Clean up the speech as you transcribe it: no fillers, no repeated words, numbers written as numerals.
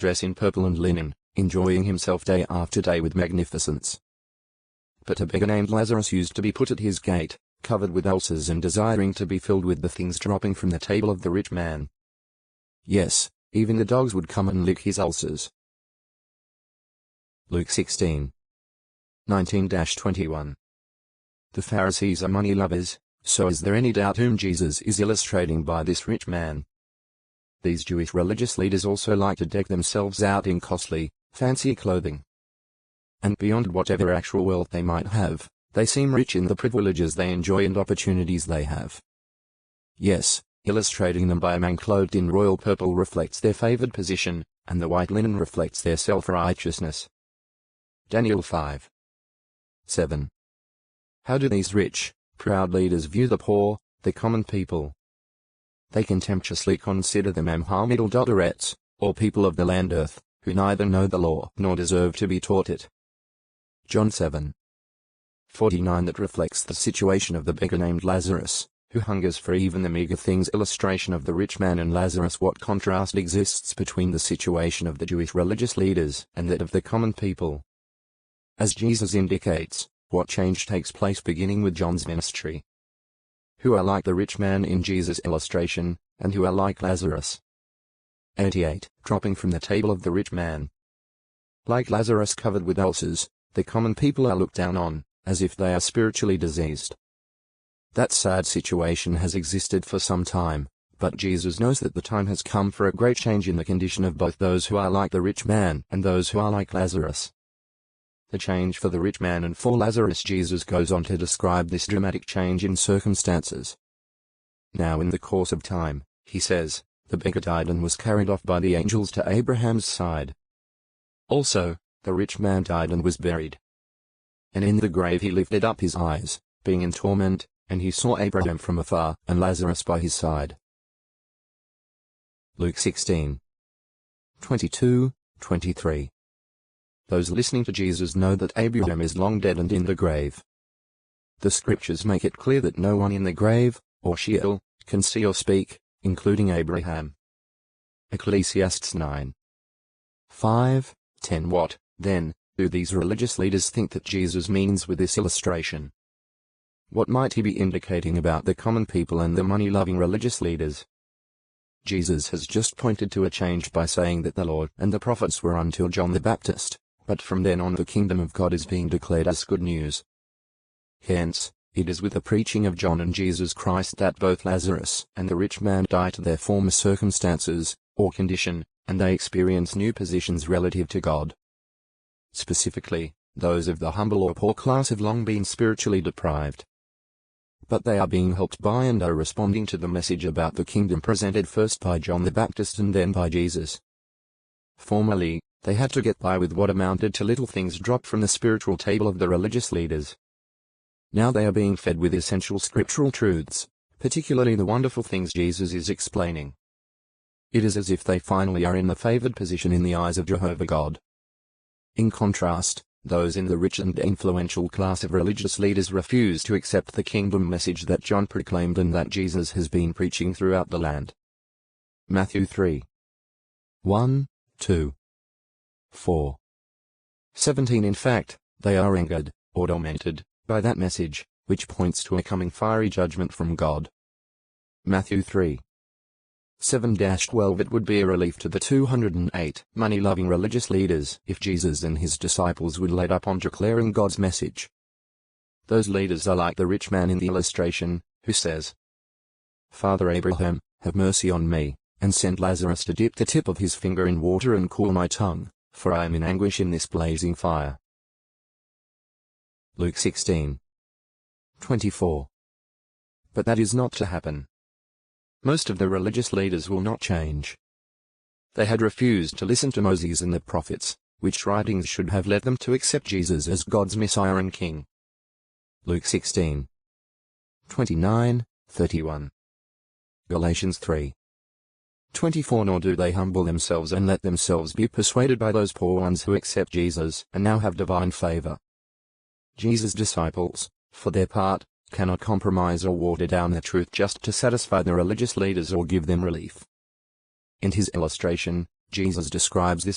dress in purple and linen, enjoying himself day after day with magnificence. But a beggar named Lazarus used to be put at his gate, covered with ulcers and desiring to be filled with the things dropping from the table of the rich man. Yes, even the dogs would come and lick his ulcers. Luke 16. 19-21. The Pharisees are money lovers, so is there any doubt whom Jesus is illustrating by this rich man? These Jewish religious leaders also like to deck themselves out in costly, fancy clothing. And beyond whatever actual wealth they might have, they seem rich in the privileges they enjoy and opportunities they have. Yes, illustrating them by a man clothed in royal purple reflects their favored position, and the white linen reflects their self-righteousness. Daniel 5:7. How do these rich, proud leaders view the poor, the common people? They contemptuously consider them Mohammedans, or people of the land earth, who neither know the law nor deserve to be taught it. John 7:49. That reflects the situation of the beggar named Lazarus, who hungers for even the meager things. Illustration of the rich man and Lazarus. What contrast exists between the situation of the Jewish religious leaders and that of the common people? As Jesus indicates, what change takes place beginning with John's ministry? Who are like the rich man in Jesus' illustration, and who are like Lazarus? 88. Dropping from the table of the rich man. Like Lazarus covered with ulcers, the common people are looked down on, as if they are spiritually diseased. That sad situation has existed for some time, but Jesus knows that the time has come for a great change in the condition of both those who are like the rich man and those who are like Lazarus. The change for the rich man and for Lazarus. Jesus goes on to describe this dramatic change in circumstances. Now in the course of time, he says, the beggar died and was carried off by the angels to Abraham's side. Also, the rich man died and was buried. And in the grave he lifted up his eyes, being in torment, and he saw Abraham from afar, and Lazarus by his side. Luke 16. 22-23. Those listening to Jesus know that Abraham is long dead and in the grave. The scriptures make it clear that no one in the grave, or Sheol, can see or speak, including Abraham. Ecclesiastes 9:5-10. What, then, do these religious leaders think that Jesus means with this illustration? What might he be indicating about the common people and the money-loving religious leaders? Jesus has just pointed to a change by saying that the law and the prophets were until John the Baptist, but from then on the kingdom of God is being declared as good news. Hence, it is with the preaching of John and Jesus Christ that both Lazarus and the rich man die to their former circumstances, or condition, and they experience new positions relative to God. Specifically, those of the humble or poor class have long been spiritually deprived. But they are being helped by and are responding to the message about the kingdom presented first by John the Baptist and then by Jesus. Formerly, they had to get by with what amounted to little things dropped from the spiritual table of the religious leaders. Now they are being fed with essential scriptural truths, particularly the wonderful things Jesus is explaining. It is as if they finally are in the favored position in the eyes of Jehovah God. In contrast, those in the rich and influential class of religious leaders refuse to accept the kingdom message that John proclaimed and that Jesus has been preaching throughout the land. Matthew 3:1-2-4-17. In fact, they are angered, or tormented, by that message, which points to a coming fiery judgment from God. Matthew 3:7-12. It would be a relief to the 208 money-loving religious leaders if Jesus and his disciples would let up on declaring God's message. Those leaders are like the rich man in the illustration, who says, "Father Abraham, have mercy on me, and send Lazarus to dip the tip of his finger in water and cool my tongue, for I am in anguish in this blazing fire." Luke 16:24. But that is not to happen. Most of the religious leaders will not change. They had refused to listen to Moses and the prophets, which writings should have led them to accept Jesus as God's Messiah and King. Luke 16:29-31. Galatians 3:24. Nor do they humble themselves and let themselves be persuaded by those poor ones who accept Jesus and now have divine favor. Jesus' disciples, for their part, cannot compromise or water down the truth just to satisfy the religious leaders or give them relief. In his illustration, Jesus describes this